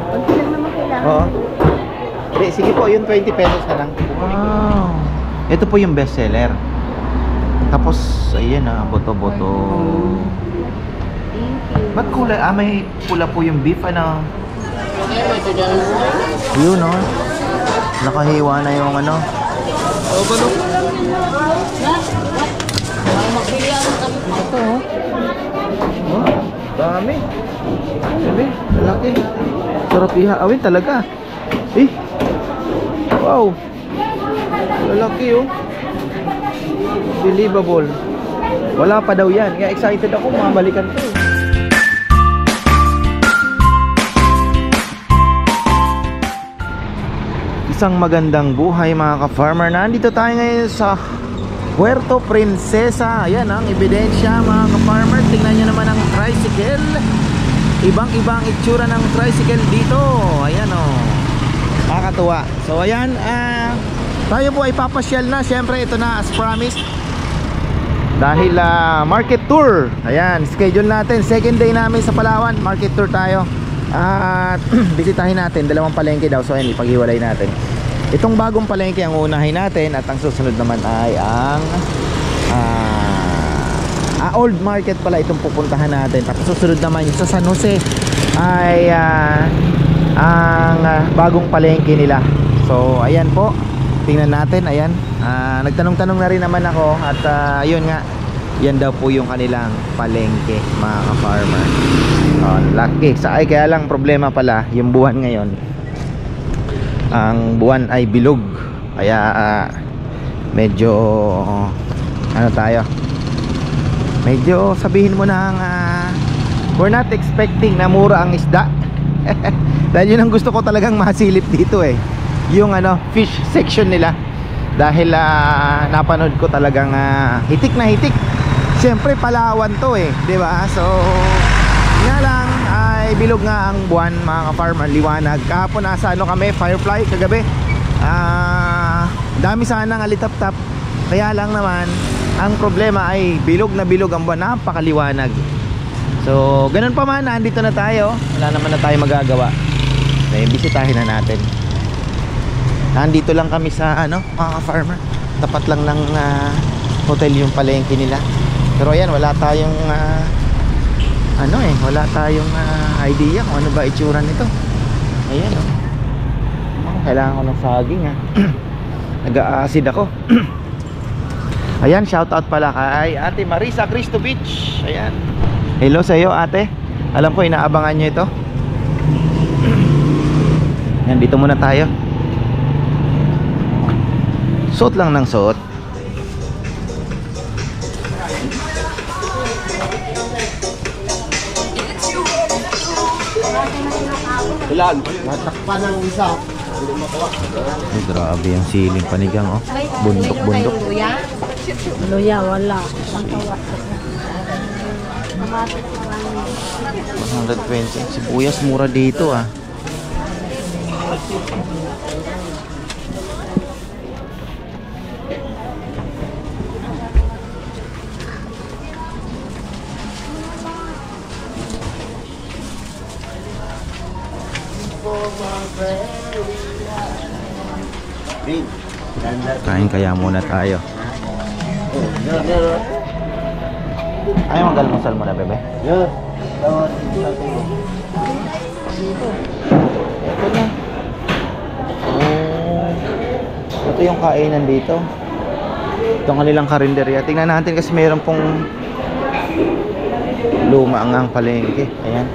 Konti lang naman kailangan. Oo. Sige po, yung 20 pesos na lang. Wow. Ito po yung best seller. Tapos, ayan boto-boto. Thank you. Ba't kulay? May pula po yung beef, ano? Yun, no? Nakahiwa na yung ano. Oh, ba, no? Ito, oh. Dami. Sabi, lalaki. Sarap ihaawin talaga. Wow. Lalaki, oh. Believable. Wala pa daw yan. Kaya excited ako, mabalikan to. Isang magandang buhay mga ka-farmer. Nandito tayo ngayon sa Puerto Princesa. Ayan ang ebidensya mga ka-farmer. Tingnan nyo naman ang tricycle. Ibang-ibang itsura ng tricycle dito. Ayan nakakatuwa. So ayan, tayo po ay papasyal na. Siyempre ito na as promised. Dahil market tour. Ayan, schedule natin. Second day namin sa Palawan. Market tour tayo. At bisitahin natin. Dalawang palengke daw. So ayan, ipaghiwalay natin. Itong bagong palengke ang unahin natin. At ang susunod naman ay ang old market pala itong pupuntahan natin. Tapos susunod naman yung sa San Jose ay ang bagong palengke nila. So ayan po, tingnan natin. Ayan, nagtanong-tanong na rin naman ako. At yun nga, yan daw po yung kanilang palengke mga ka-farmer. Lucky. Kaya lang problema pala yung buwan ngayon. Ang buwan ay bilog. Kaya medyo tayo, medyo sabihin mo na we're not expecting na mura ang isda. Dahil yun ang gusto ko talagang masilip dito yung fish section nila. Dahil napanood ko talagang hitik na hitik. Siyempre Palawan to diba? So nga lang ay bilog nga ang buwan mga ka-farmer, liwanag. Kahapon nasa kami, Firefly kagabi. Dami sana ng alitap-tap. Kaya lang naman ang problema ay bilog na bilog ang buwan, napakaliwanag. So ganun pa man, nandito na tayo. Wala naman na tayo magagawa. Bisitahin na natin. Nandito lang kami sa mga ka-farmer. Tapat lang ng hotel yung palengke nila. Pero ayan, wala tayong wala tayong idea kung ano ba itsura nito. Ayan kailangan ko ng saging nag-a-acid ako. Ayan, shoutout pala kay Ate Marisa Cristo Beach. Ayan, hello sa iyo ate. Alam ko inaabangan nyo ito. Ayan, dito muna tayo. Suot lang ng suot. Ilan? Natakpan ng isa. Ay, grabe yung siling panigang bundok-bundok. Luya, wala. 120. Sibuyas mura dito Kain kaya muna tayo. Ay, mag-almusal muna, bebe. Ito na. Ito yung kainan dito. Ito ang kanilang karinderya. Tingnan natin kasi mayroon pong luma ang palengke. Ayan.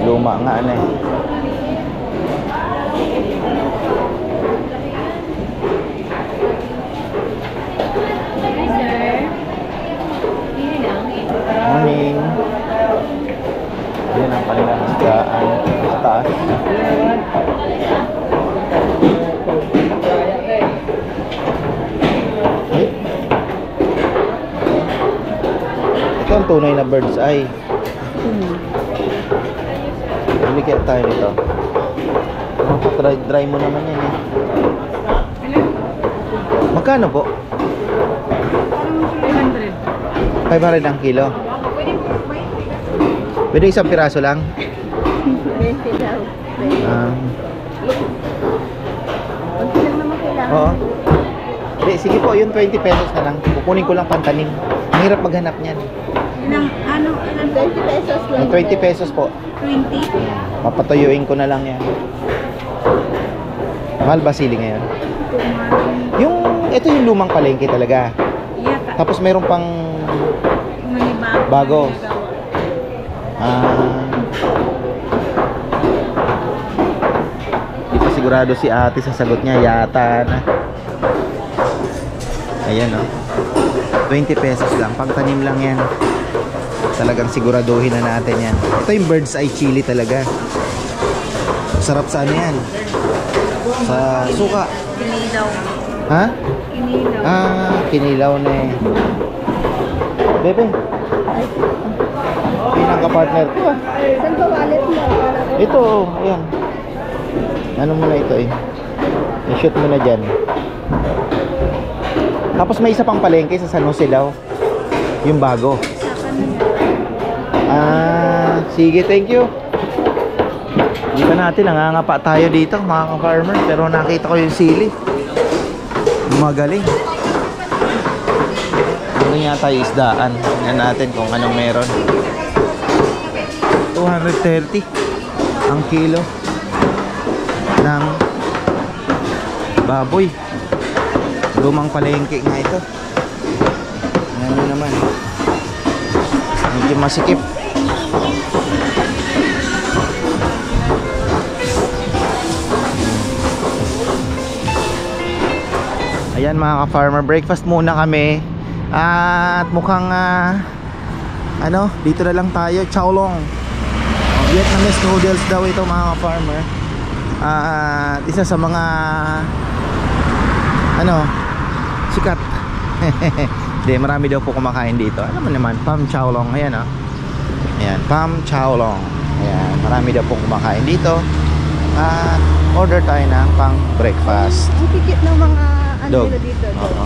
Luma nga Morning. Yan ang kanilang isdaan sa taas. Ito ang tunay na bird's eye. Bili kaya tayo nito. Dry mo naman yan Magkano po? 300 500 ang kilo. Pwede isang piraso lang? 20 daw. Ah, Konti lang naman kailangan. oo. Sige po, yung 20 pesos na lang. Kukunin ko lang pantanim. Ang hirap maghanap niyan. Ilang, ano, ilang 20 pesos lang. Yung 20 pesos po. 20? Papatuyuin ko na lang yan. Mahal ba sili ngayon? Ito yung lumang palengke talaga. Yata. Tapos meron pang Manibago. bago. Di pa sigurado si ate sa sagot niya. Yata na. Ayan o. 20 pesos lang. Pangtanim lang yan. Talagang siguraduhin na natin yan. Ito yung bird's eye chili talaga. Sarap sa ano yan? Sa suka. Kinilaw. Ha? Kinilaw. Kinilaw na eh. Bebe. Pinaka-partner ko ah. Saan ba wallet mo? Ito, ayan. Ano mo na ito eh. I-shoot mo na dyan. Tapos may isa pang palengke sa San Jose daw. Yung bago. Sige, thank you. Hindi pa natin, nangangapa tayo dito mga ka-farmer. Pero nakita ko yung sili. Magaling. Ano yata yung isdaan. Tingnan natin kung anong meron. 230 ang kilo ng baboy. Lumang palengke nga ito. Tingnan nyo naman. Medyo masikip. Ayan mga ka-farmer, breakfast muna kami. At mukhang dito na lang tayo. Chowlong. Vietnamese noodles daw ito mga ka-farmer. At isa sa mga sikat. Hindi, marami daw po kumakain dito. Alam mo naman, Pam Chowlong. Ayan Ayan, Pam Chowlong. Ayan, marami daw po kumakain dito. At order tayo ng pang breakfast. Ang tikit ng mga Dog. nila dito. Oo.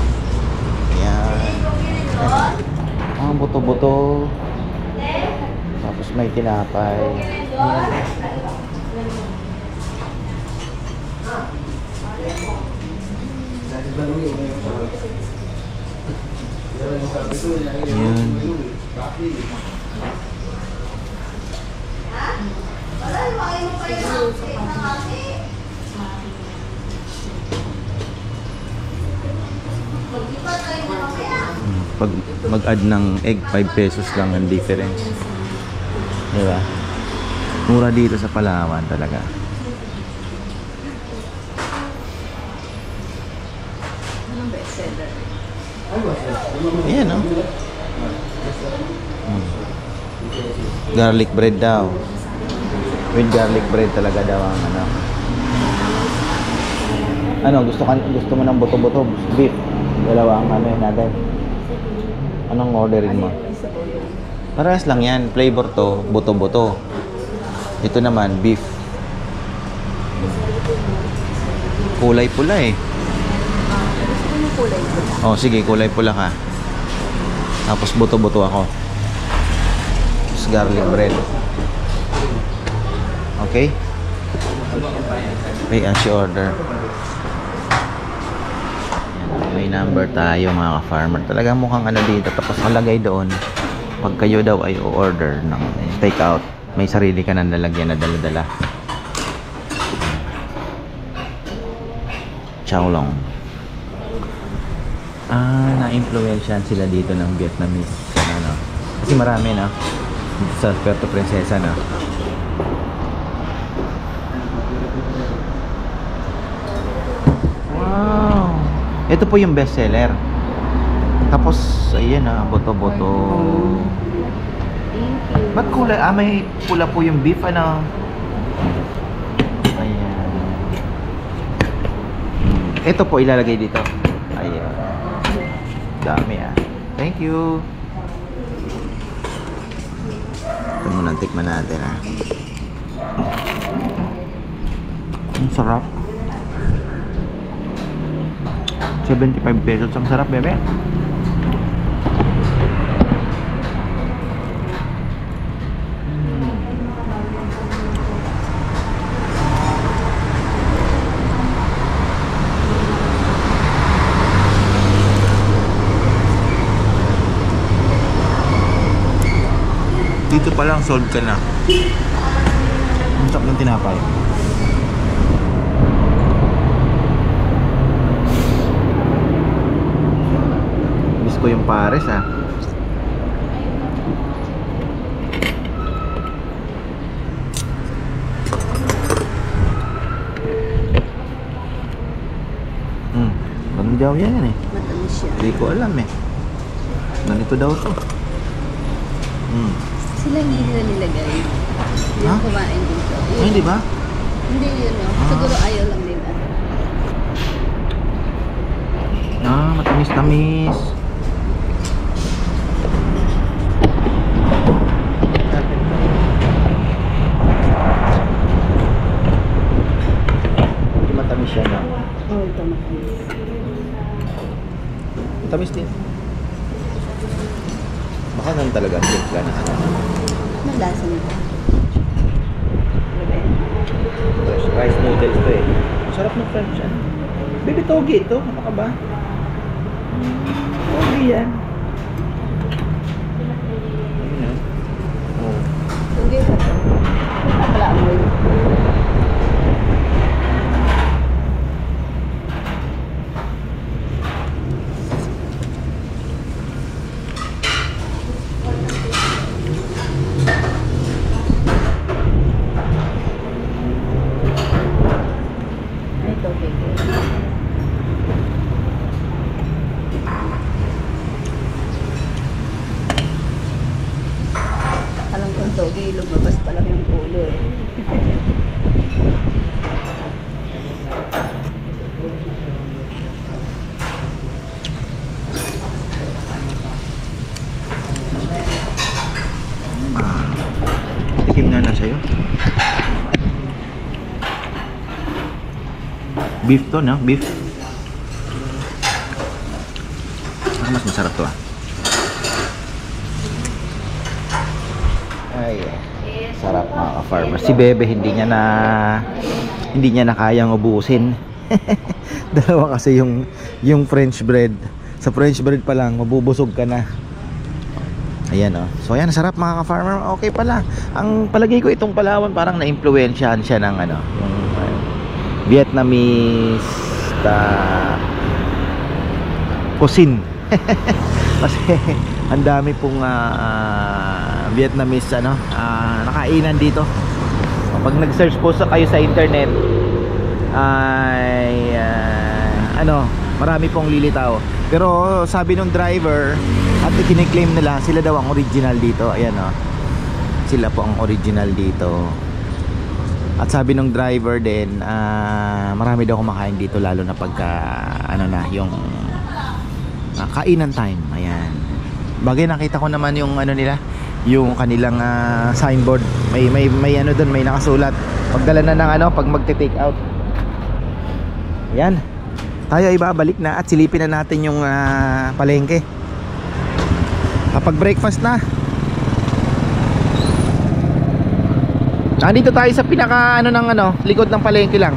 Ayan. Ang buto-buto. Tapos may tinapay. Ayan. Pag mag-add ng egg, 5 pesos lang ang difference. Diba? Mura dito sa Palawan talaga. Anong bestseller? Ayan Garlic bread daw. With garlic bread talaga daw ang gusto mo ng buto-buto? Beef. Dalawa ang natin. Anong orderin mo? Parehas lang yan. Flavor to, buto-buto. Ito naman, beef. Kulay pula eh. Gusto mo kulay pula? Oh, sige, kulay pula ka. Tapos buto-buto ako. Tapos garlic bread. Okay? Pay as you order. May number tayo mga ka-farmer. Talagang mukhang dito. Tapos nalagay doon. Pag kayo daw ay order ng take out, may sarili ka na nalagyan na dala-dala. Chowlong. Na-influensyan sila dito ng Vietnamese. Kasi marami sa Puerto Princesa Wow. Ito po yung best seller. Tapos ayan boto-boto. Thank you. Ba't kulay? May pula po yung beef Ayan. Ito po ilalagay dito. Ayan. Dami Thank you. Ito muna tikman natin Ang sarap. 75 pesos. Ang sarap, bebe. Dito pa lang sold ka na. Ang sarap ng tinapay. Miss ko yung pares ah. Ano daw yan eh? Matamis siya. Hindi ko alam eh. Ganito daw to. Sila hindi nila nilagay. Ha? Yung kumain dito. Ay, hindi ba? Hindi yun, no? Siguro ayaw lang nila. Matamis-tamis. Hindi matamis siya na. Oo, ito matamis. Matamis din. Baka ganun talaga ang timpla na ano. Anong lasa nito? Fresh rice noodles to eh. Sarap ng French ano. Baby togi ito. Ano ka ba? Togi yan. Ayun ah. Oh. Sige ba ito? Wala amoy. Alam kong togi, lumabas pa lang yung ulo eh. Tikim nga na sa'yo. Beef to, no? Beef. Mas masarap to ah. Ay, sarap mga ka-farmer. Si Bebe hindi niya na kayang ubusin. Dalawa kasi yung French bread. Sa French bread pa lang mabubusog ka na. Ayan oh. So ayan, sarap mga ka-farmer. Okay pala. Ang palagay ko itong Palawan parang na-impluwensyahan siya ng ano, yung Vietnamese cuisine. Kasi ang dami pong Vietnamese nakainan dito. Pag nag-search po kayo sa internet ay marami pong lilitaw. Pero sabi nung driver at ikiniklaim nila sila daw ang original dito. Ayan oh. Sila po ang original dito. At sabi nung driver din marami daw kumakain dito lalo na pagka yung kainan time. Ayan. Bagay nakita ko naman yung nila, yung kanilang signboard. May doon, may nakasulat. Pagdala na ng pag magte-take out. Ayan. Tayo ay babalik na at silipin na natin yung palengke. Kapag breakfast na. Nandito tayo sa pinaka likod ng palengke lang.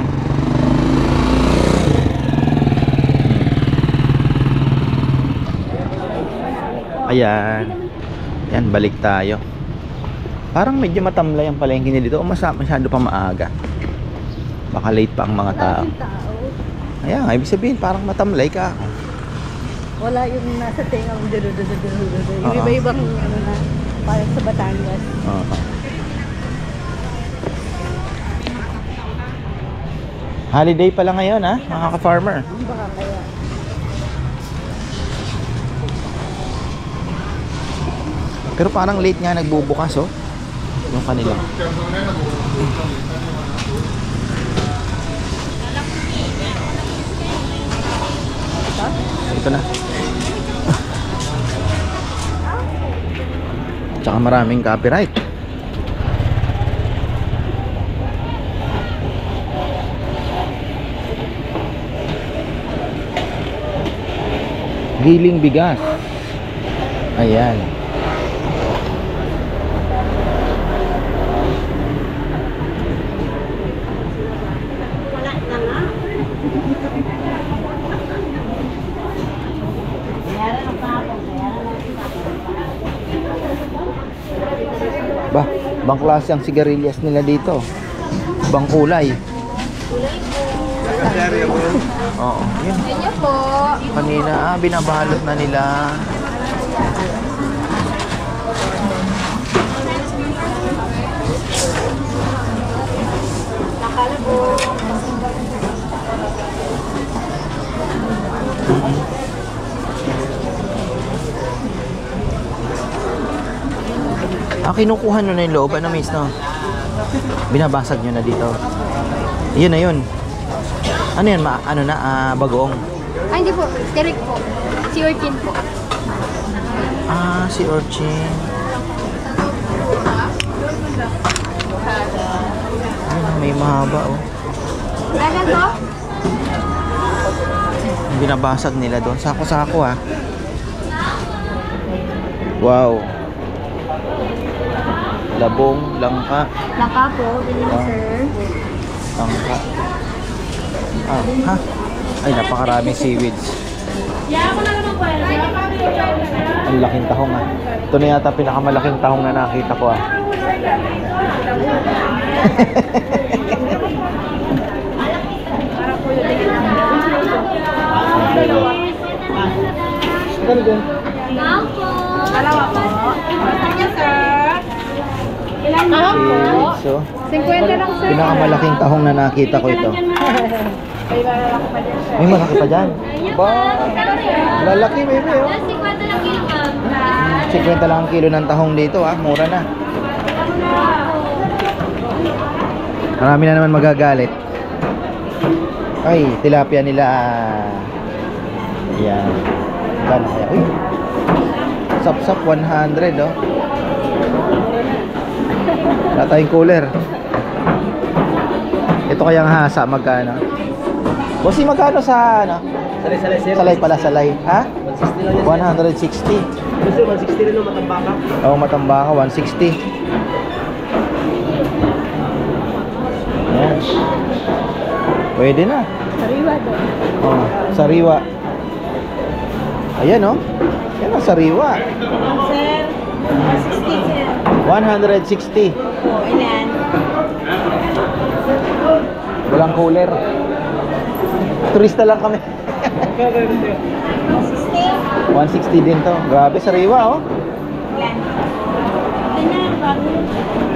Ayan. Yan, balik tayo. Parang medyo matamlay ang palengke nila dito o masyado pa maaga. Baka late pa ang mga tao. Ayan, ibig sabihin parang matamlay ka. Wala yung nasa tenga mong yung iba-ibang parang sa Batangas. Holiday pala ngayon mga ka-farmer. Baka kaya. Pero parang late nga nagbubukas yung kanila. Ito na. Tsaka maraming copyright. Giling bigas. Ayan. Ibang klase ang sigarilyas nila dito. Ibang kulay. Oo, yun. Inyo po. Kanina, binabalot na nila. Kinukuha nyo na yung loob. Ano, miss, no? Binabasag nyo na dito. Yun na yun. Ano yan? Ano na? Bagoong. Ay, hindi po. Direct po. Si Urchin po. Si urchin. Ayun, may mahaba, oh. Ano po? Binabasag nila doon. Sako-sako, ah. Wow. Labong, langka. Laka po. Bili mo, sir. Langka. Ha? Ay, napakaraming seaweeds. Ang laking tahong, ah. Ito na yata pinakamalaking tahong na nakita ko, ah. Dalawa po. Sige, sir. Ilan na po? Seaweeds, oh. 50 lang, sir. Pinakamalaking tahong na nakita ko ito. May malaki pa dyan. Ba? Lalaki, baby, oh. 50 lang kilo, ma'am. 50 lang ang kilo ng tahong dito, ah. Mura na. Marami na naman magagalit. Ay, tilapia nila. Yan. Kano kaya? Uy. Sap-sap 100, oh. Wala tayong cooler. Ito kayang hasa, magkano? Bossy, magkano sa ano? Salay-salay sir. Salay pala, salay. Ha? 160 lang yan. 160. Sir, 160 rin ang matambaka. Oo, matambaka, 160. Ayan. Pwede na. Sariwa doon. Oh, sariwa. Ayan, oh. Yan ang sariwa. Sir, 160, sir. 160. Oh, ilan? Walang cooler. Turista lang kami. 160? 160 din to. Grabe, sariwa, oh. Ilan? Ganyan, bago.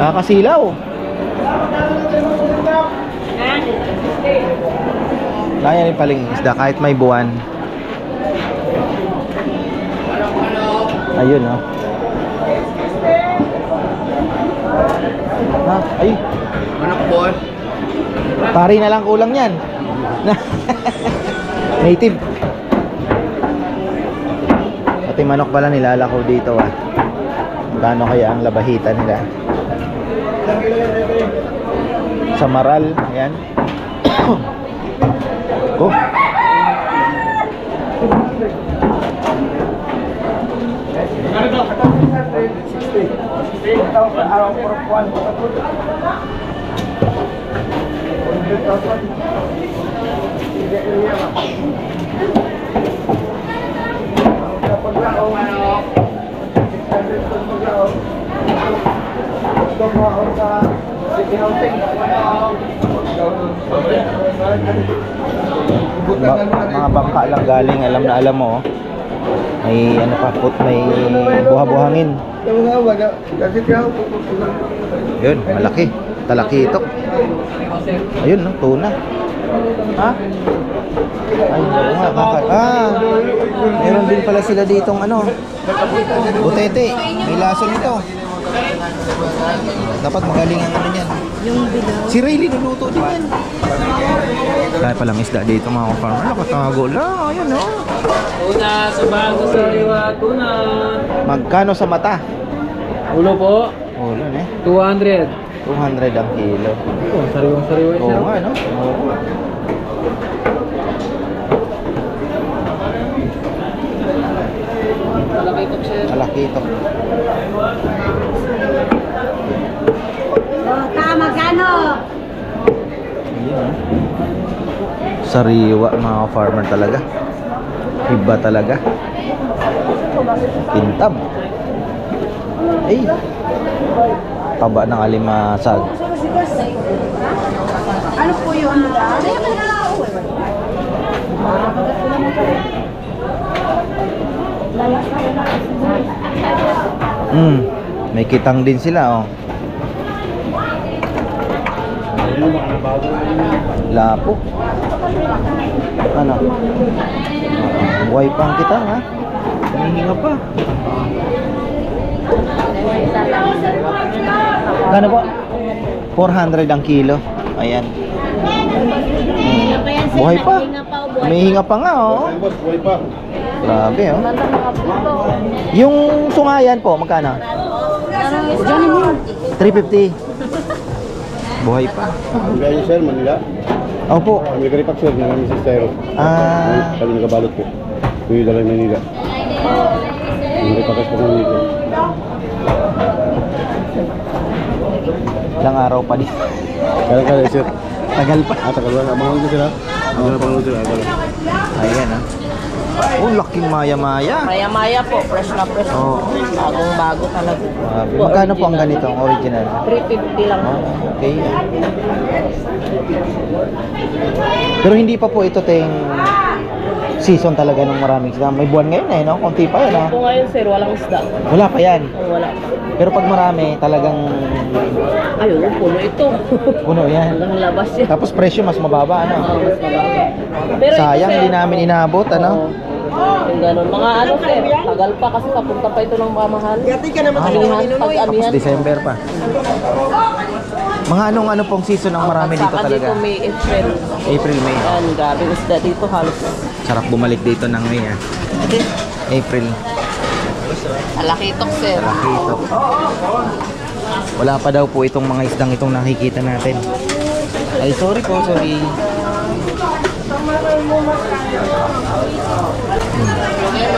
Nakakasilaw. Kaya rin paling isda kahit may buwan. Ayun, oh. Ay. Manok boy. Pari na lang kulang yan. Native. Pati manok pala nilalako dito, ah. Magkano kaya ang labahita nila? Sa Maral, ayan. Oh. Mga bangka lang galing, alam na alam mo, oh. May ano pa, may buha-buhangin. Yun, malaki. Talaki ito. Ayun, no, tuna. Ha? Ay, oo nga, meron din pala sila ditong ano, butete. May laso nito. Dapat magaling ang ano niyan. Yung bilaw. Si Ray niluluto din yan. Kaya palang isda dito, mga farmer. Nakatago lang. Ayun, no. Tuna sa bago sa liwa, tuna. Magkano sa mata? Ulo po, Ulo, eh. 200. 200 ang kilo. Oh, sariwang-sariwa Oo siya. nga, no? Oo. Malaki ito, sir. Malaki ito. Oh, magkano? Ayun, sariwa, mga farmer talaga. Iba talaga. Pintab. Ay. Taba ng alimasag. Ano po yun? May kitang din sila, oh. Lapo. Ano? Buhay pa ang kitang, ha? Hinihinga pa. Kano po? 400 ang kilo. Ayan. Buhay pa. May hinga pa nga, oh. Buhay pa. Grabe, oh. Yung sungayan po, magkano? 350. Buhay pa. Kaya sir, Manila. Opo. American Pack sir, namin si Styro. Kami nakabalot po. Kuya dala ng Manila. American Pack po ng Manila. Ilang araw pa din. Kaya sir. Tagal pa. Tagal ba? Abangan ko sila. Abangan ko sila. Ayan, ha. Oh, laking maya-maya. Maya-maya po, fresh na fresh. Oh. Bagong-bago talaga. Magkano po ang ganitong original? 350 lang. Oh, okay. Pero hindi pa po ito season talaga ng maraming isda. May buwan ngayon eh, no? Konti pa yan, no? Kung ngayon sir, walang isda. Wala pa yan. Wala. Pero pag marami, talagang Ayun, puno ito. puno yan. Hanggang labas yan. Tapos presyo mas mababa, ano? Mas mababa. Pero ito, Sayang, sir, hindi namin inabot, ano? yung ganun. Mga ano sir, tagal pa kasi papunta pa ito ng mamahal. Amihan, Tapos pag-amihan. December pa. Mga anong ano pong season ang marami dito Saka talaga? dito May, April. April, May. Yan, grabe isda dito halos. Sarap bumalik dito ng May, ah. April. Alakitok sir. Dito. Wala pa daw po itong mga isdang itong nakikita natin. Ay, sorry po, sorry.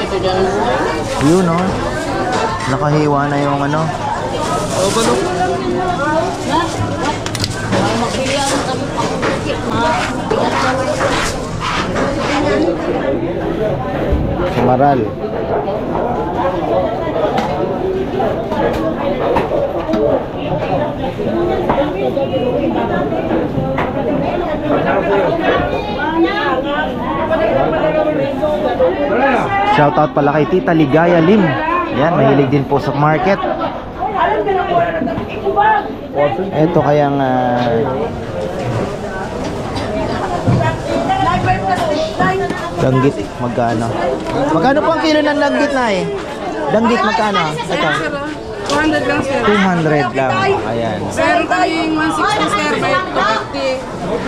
Ito dyan. Yun, no? Nakahiwa na yung ano. Sumaral. Shoutout pala kay Tita Ligaya Lim. Yan, mahilig din po sa market. Ito kayang danggit, magkano? Magkano po ang kilo ng danggit na eh? Danggit magkano? Ito. 200 lang sir. 200 lang. Ayan. Meron kaming 160 sir, may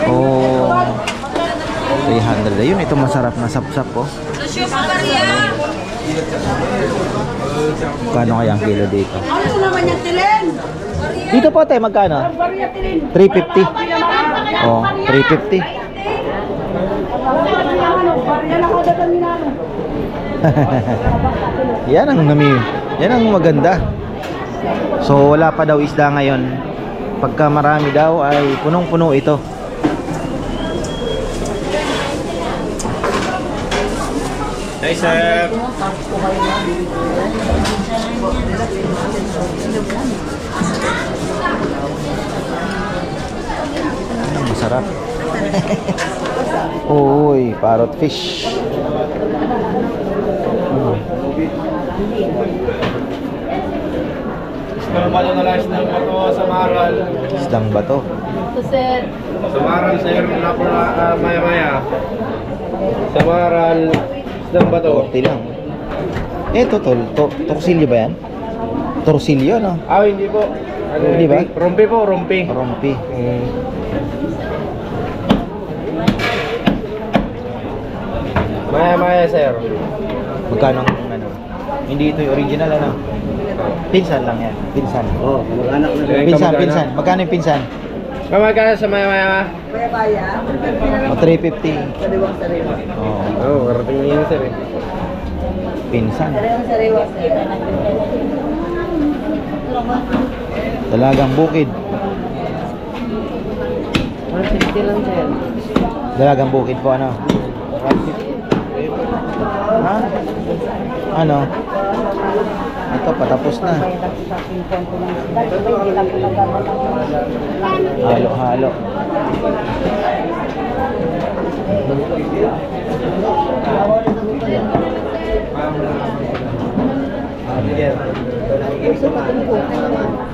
250. Oh. 300. Ayun, ito masarap na sapsap po. Magkano kaya ang kilo dito? Ano naman yung tilin? Dito po tayo, magkano? 350. Oh, 350. Yan ang yan ang maganda. So wala pa daw isda ngayon. Pagka marami daw ay punong-puno ito. Hey sir. Ang masarap. Uy, parrot fish. Normal na lang isang bato sa Maral. Isdang bato. Ito sir. Sa Maral sir, wala po na maya-maya. Sa Maral, isang bato. Torti lang. Ito, torsilyo ba yan? Torsilyo, no? Ah, hindi po. Ano, Hindi ba? Rumpi po, rumpi. Rompi. Maya-maya sir. Magkano ang ano? Hindi ito yung original, ano? Pinsan lang yan. Pinsan. Oh, mag-anak na sir. Pinsan. Magkano yung pinsan? Magkano sa maya-maya? O, 350. Oh, Oo, karating na yun sir eh. pinsan. Dalagang bukid. 150 lang sir. Dalagang bukid po, ano? Ha? Ano? Ito, patapos na. Halo-halo.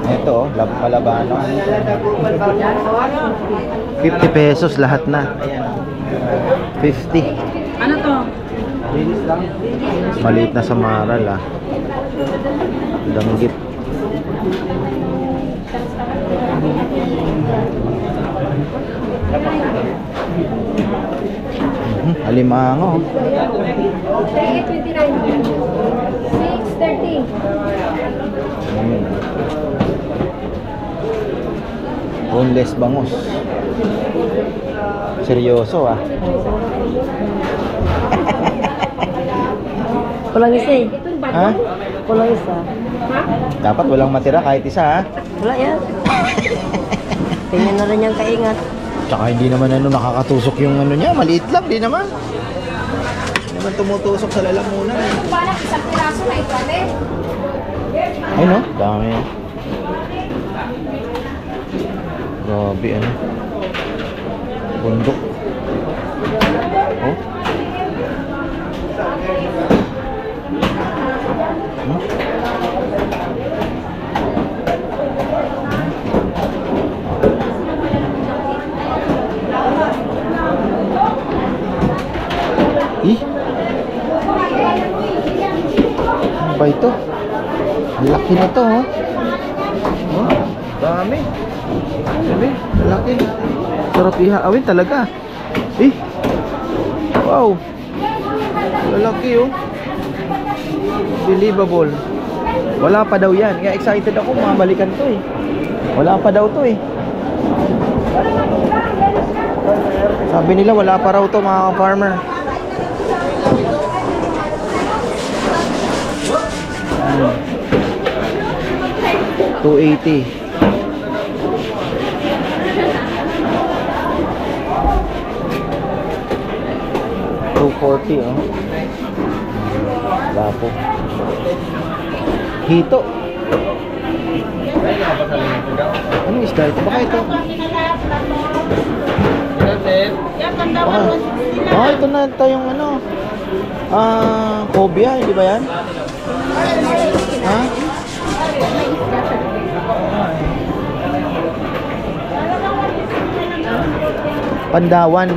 Ito, palabano. 50 pesos lahat na. 50. Ano to? Maliit na samaral ah. Danggit. Alimango. 6:30. Boneless bangus. Seryoso ah. Kulang isa eh. Ha? Kulang isa. Dapat walang matira kahit isa ha. Wala yan. Tingnan na rin yung kaingat. Tsaka hindi naman nakakatusok yung niya. Maliit lang, di naman. Hindi naman tumutusok sa lalamunan. Parang isang piraso na ito, ate. Ay no, dami. Grabe bundok. Oh. Ih. Ano ba ito? Ang laki na to, oh. Oh, dami. Dami, laki. Sarap ihaawin talaga. Eh. Wow. Lalaki, oh. Believable. Wala pa daw yan. Kaya excited ako, mabalikan to eh. Wala pa daw to eh. Sabi nila wala pa raw to mga farmer. 280. $240 oh. Lapo. Hito. Anong isda ito? Baka ito. Baka ito na tayong cobia, hindi ba yan? Ha? Pandawan.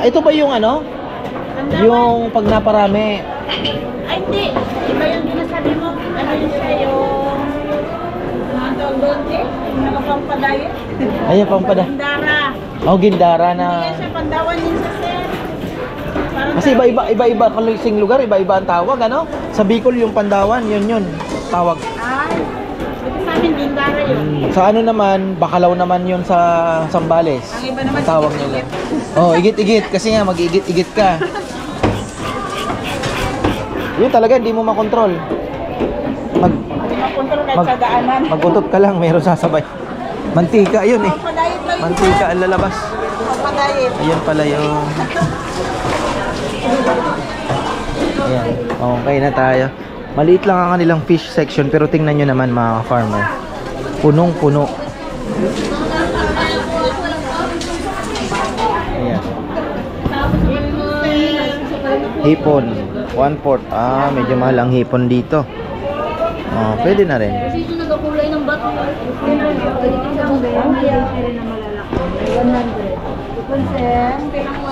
Ito ba yung yung pag naparami? Ay, hindi. Iba yung sinasabi mo. Ano yun siya yung... Ang tawag doon, yung pampadayo. Ay, pampada. Gindara. Oh, gindara na. Hindi yan siya pandawan yun sa sir. Parang Kasi iba-iba kalusing lugar, iba-iba ang tawag, Sa Bicol yung Pandawan, yun tawag. ay, ito sa amin, gindara yun. Sa naman, Bacalao naman yun sa Sambales. Ang iba naman Ang tawag sa nila. Oh, igit-igit kasi nga mag-igit-igit ka. Yun talaga hindi mo makontrol. Hindi makontrol kahit sa daanan. Magutot ka lang, meron sasabay. Mantika yun eh. Pampadayit lang yun. Mantika ang lalabas. Pampadayit. Ayun pala yun. Ayan, okay na tayo. Maliit lang ang kanilang fish section pero tingnan nyo naman mga farmer. Punong-puno. Ayan. Hipon. 1/4. Medyo mahal ang hipon dito. Pwede na rin. Kasi ito nagkakulay ng bato.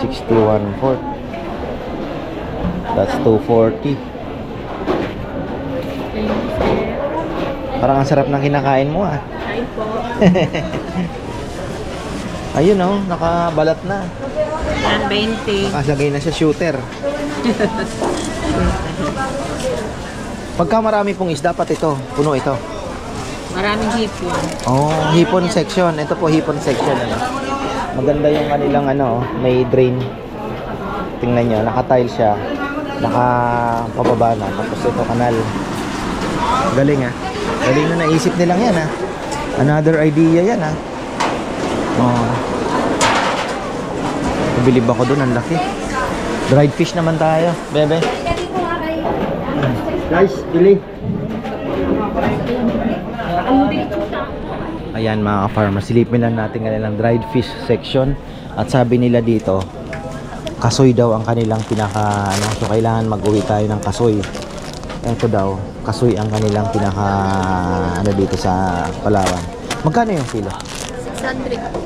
61/4. That's 240. Parang ang sarap ng kinakain mo ah. Ay po. Ayun oh, nakabalat na. Yan, 20. Nakasagay na siya shooter. Pagka marami pong isda, dapat ito, puno ito. Maraming hipon. Oh, hipon section. Ito po hipon section. Maganda yung kanilang may drain. Tingnan nyo, naka-tile siya. Nakapababa na. Tapos ito kanal. Galing ah. Galing na naisip nilang yan ah. Another idea yan ah. Oh. Nabilib ako dun, ang laki. Dried fish naman tayo, bebe. Guys, pili. Ayan mga ka-farmer, silipin lang natin kanilang dried fish section. At sabi nila dito, kasoy daw ang kanilang pinaka ano, so kailangan mag-uwi tayo ng kasoy. Ito daw, kasoy ang kanilang pinaka ano dito sa Palawan. Magkano yung kilo?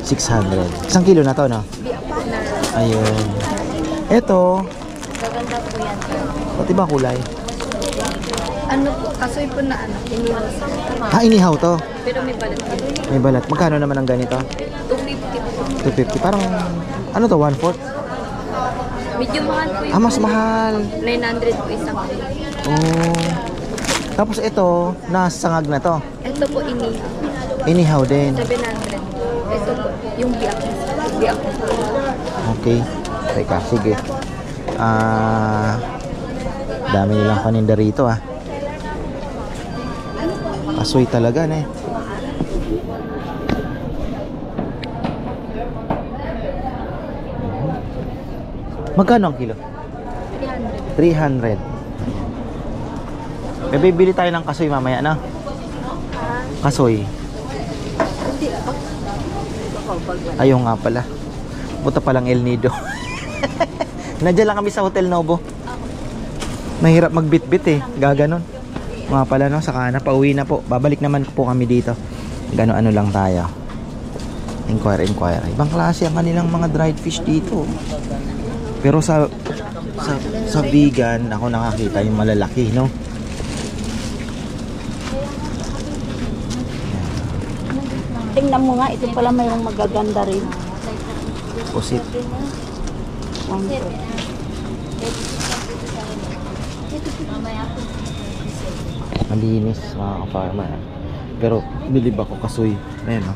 600. Isang kilo na to, no? Ayun. Ito, Gaganda po yan. pati ba kulay? Ano po, kasoy po na ano, iniwan sa. Inihaw to. Pero may balat po. May balat. Magkano naman ang ganito? 250 po. 250. Parang, ano to, 1/4? Medyo mahal po yung. Mas mahal. 900 po isang. Oh. Tapos ito, nasangag na to. Ito po inihaw. Inihaw din. 700. Ito po, yung biak. Biak. Okay. Teka, sige. Dami nilang paninda rito ah. Kasoy talaga na eh. Magkano ang kilo? 300. May bibili tayo ng kasoy mamaya na. Kasoy. Ayaw nga pala. Buta palang El Nido. Nandiyan lang kami sa Hotel Novo. Mahirap magbitbit eh. Gaganon. Mga pala no, saka na pauwi na po. Babalik naman po kami dito. Gano-ano lang tayo. Inquire. Ibang klase ang kanilang mga dried fish dito. Pero sa vegan, ako nakakita yung malalaki, no? Tingnan mo nga, ito pala mayroong magaganda rin. Pusit. Malinis mga ka-farmer. Pero nilib ako kasoy. Ayan o.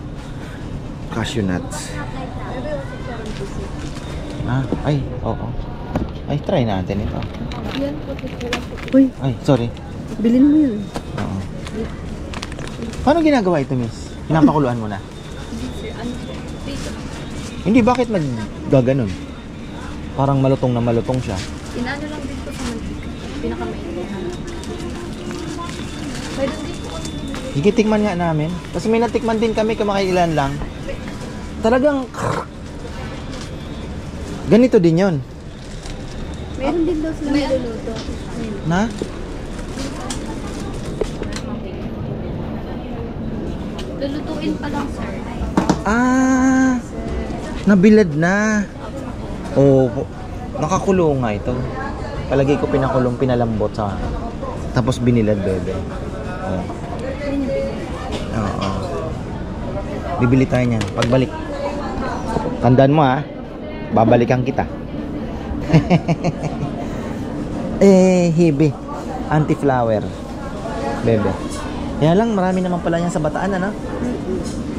Cashew nuts. Ay, oo. Ay, try natin ito. Uy, Ay, sorry. bilhin mo yun. Oo. Paano ginagawa ito, miss? Pinapakuluan mo na? Hindi, bakit naggaganon? Parang malutong na malutong siya. Inaano lang dito sa mantika. Pinakamainit. Sige, tikman nga namin. Kasi may natikman din kami, kamakailan lang. Talagang ganito din yon. Meron din daw sila niluluto. Na? Lulutuin pa lang, sir. Nabilad na. Nakakulong nga ito. Palagi ko pinakulong, pinalambot sa tapos binilad, bebe. Oo. Bibili tayo niyan pagbalik. Tandaan mo ha. Babalikan kita. Hibi. Anti-flower. Bebe. Kaya lang, marami naman pala yan sa Bataan, ano?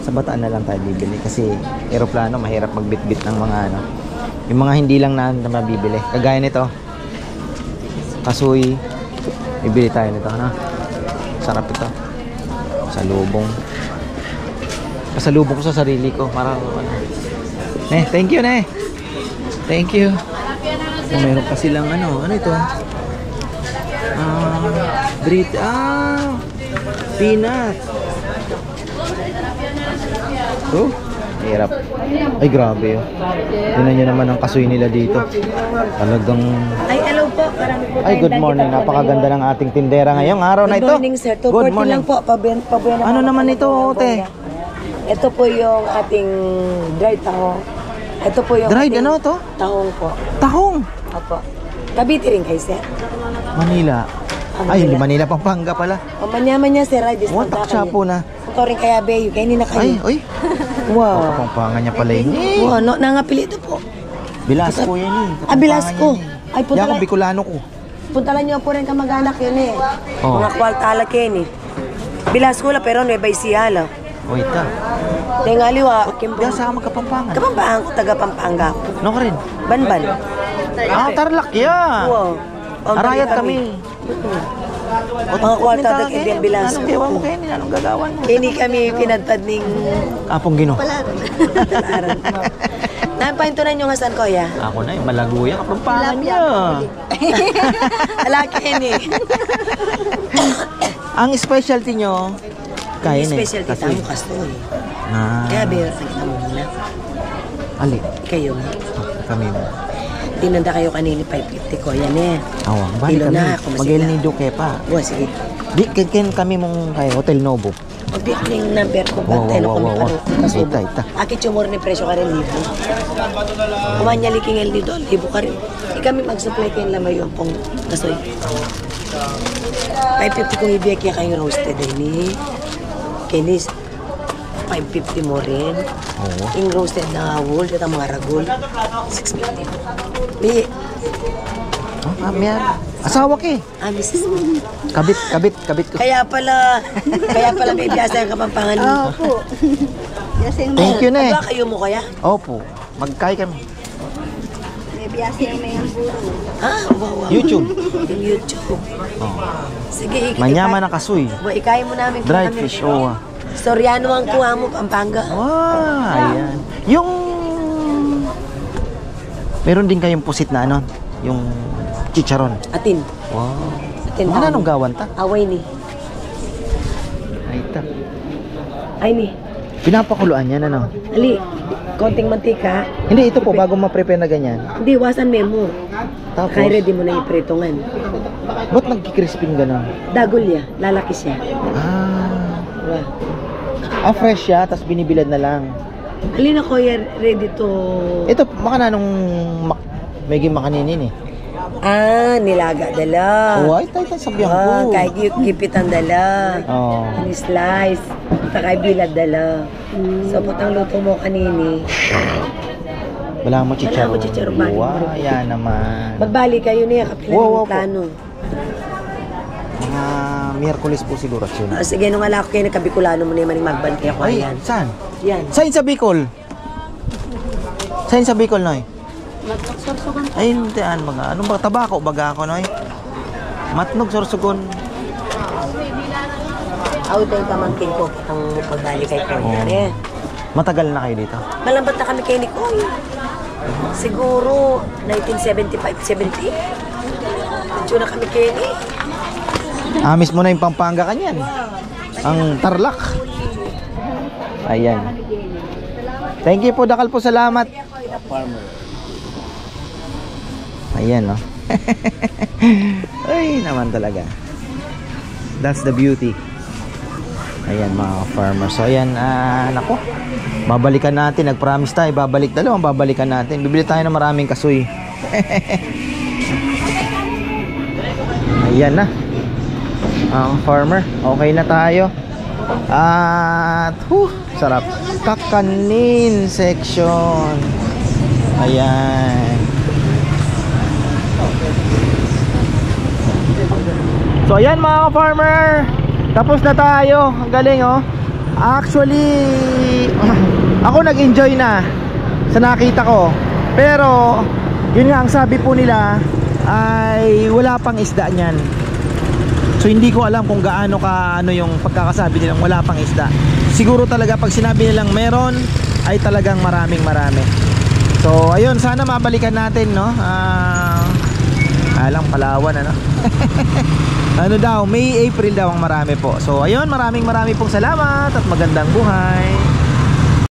Sa Bataan na lang tayo bibili. Kasi aeroplano, mahirap magbitbit ng mga ano. Yung mga hindi lang na mabibili. Kagaya nito. Kasoy. Bibili tayo nito, ano? Sarap ito. Pasalubong. Pasalubong ko sa sarili ko. Parang ano. Thank you, ne. Thank you. Meron pa silang ano. Ano ito? Peanut. Hirap. Ay, grabe yun. Tingnan nyo naman ang kasoy nila dito. Talagang... Ay, hello po. Marami po Ay, good morning. Napakaganda ng ating tindera ngayong araw na ito. Good morning, sir. 240 lang po. Pabuena Ano naman ito, te? Ito po yung ating dried tahong. Ito po yung Dried ating ano to? tahong po. Tahong. Opo. Cavite rin kayo, sir. Manila. Ay, hindi Manila, Pampanga pala. O, manya-manya, sir. Ay, discount Watak siya po na. Ito rin kaya, Bayo. Kaya na Ay, kayo. oy. Wow. Pampanga niya pala yun. Wow, no, nangapili ito po. Bilasco yan eh. Bilasco. Ay, punta Yan ako, lang. Bicolano ko. Punta lang nyo po rin kamag-anak yun eh. Oh. Mga kwaltala yun eh. Bilasco la, pero Nueva Ecija la. Oy, ta. Tengaliwa, Diyan sa magkapampangan. Kapampangan ko, taga Pampanga. No ka rin? Banban. Tarlac yan. Wow. Arayat kami. Mga kwarta dag Indian Bilasco. Anong gawa mo kayo? Anong gagawan mo? Kini kami pinadpad ning Apong Gino. talaran. Napaintunan yung hasan ko, ya. Ako na, malaguya kapampangan niya. Alaki ni. Ang specialty nyo, kain eh. Specialty Kasoy. tamo kastoy. Ah, Kaya bira sa kita mo muna. ali. Kayo nga. Kami mo. Tinanda kayo kanini 550 ko, yan eh. Awang, balik Kilo kami. na, kumasila. Mag-el ni Duque pa. Buwan, sige. Di, ken kami mong kay Hotel Novo. Magbiyak na yung number ko, Wow, bantay na wow, kung wow, wow. kasubo. Ita, ita. Akit yung more ni presyo ka rin, libo. Kumanya liking el dito, libo ka rin. Kami mag-supply kayo lamay yung pong kasoy. 550 kung ibiyak kaya kayo roasted eh ni. Kenis, 550 mo rin. Oo. Yung roasted na wool, ito mga ragul, 650. May, Miyan. Asawa ka eh. Mrs. Kabit ko. Kaya pala may biyasa yung kapampangan mo. Oo po. Kasi yung Thank you na eh. Aba kayo mo kaya? Opo. Magkay kami. may biyasa yung may amburo. Ha? Wow, wow. YouTube. Yung YouTube. Oh. Sige, Manyaman na kasoy. Ikain mo namin. Dried fish. Oo. Soriano ang kuha mo, Pampanga. Wow, ayan. Yung meron din kayong pusit na ano, yung chicharon. Atin. Wow. Atin. Mga anong gawan ta? Away ni. Ay ta. Ay ni. Pinapakuluan yan ano. Ali, konting mantika. Hindi ito po bago ma-prepare na ganyan. Hindi, wasan memo. Tapos Kaya ready mo na ipritongan. ba't nagki-crisping gano'n? Dagol ya, lalaki siya. Diba? Fresh siya, tapos binibilad na lang. Ali na ko ready to... Ito, maka na nung medyo makaninin eh. Nilaga dala. Oh, ay tayo sabihan ko. Kay gipitan dala. Oh. Ni-slice. Takay bilad dala. So, putang luto mo kanini. Wala mo chicharon. Wala mo chicharon, bali mo Wow, rin. yan naman. Magbali kayo niya, kapilan Wow, yung wow, plano. Mga Miyerkules po siguro yun. Sige, nung ala ko kayo, nagkabikulano mo na yung maning magbantay ako. Ay, Ayan. saan? Yan. Saan sa Bicol? Saan sa Bicol, Noy? Ay, hindi. Ano ba? Tabako baga ako, Noy? Matnog, Sorsogon. Out ay pamangkin ko ang pagbali kay Koy. Eh. Matagal na kayo dito? Malambat na kami kay Nicoy. Siguro 1975-70. Medyo na kami kay ni. Amis mo na yung Pampanga kanyan. Ang Tarlac. Ayan. Thank you po, Dakal po. Salamat. Ayan, no? Ay, naman talaga. That's the beauty. Ayan, mga farmers. So, ayan, nako. Babalikan natin. Nag-promise tayo. Babalikan natin. Bibili tayo ng maraming kasoy. Ayan na. Farmer. Okay na tayo. At, sarap. Kakanin section. Ayan. So ayan mga farmer, tapos na tayo. Ang galing oh. Actually ako nag-enjoy na sa nakita ko. Pero yun nga ang sabi po nila ay wala pang isda niyan. So hindi ko alam kung gaano ka yung pagkakasabi nilang wala pang isda. Siguro talaga pag sinabi nilang meron ay talagang marami. So ayun, sana mabalikan natin, no. Alang Palawan ano. Ano daw, May, April daw ang marami po. So ayun, maraming pong salamat at magandang buhay.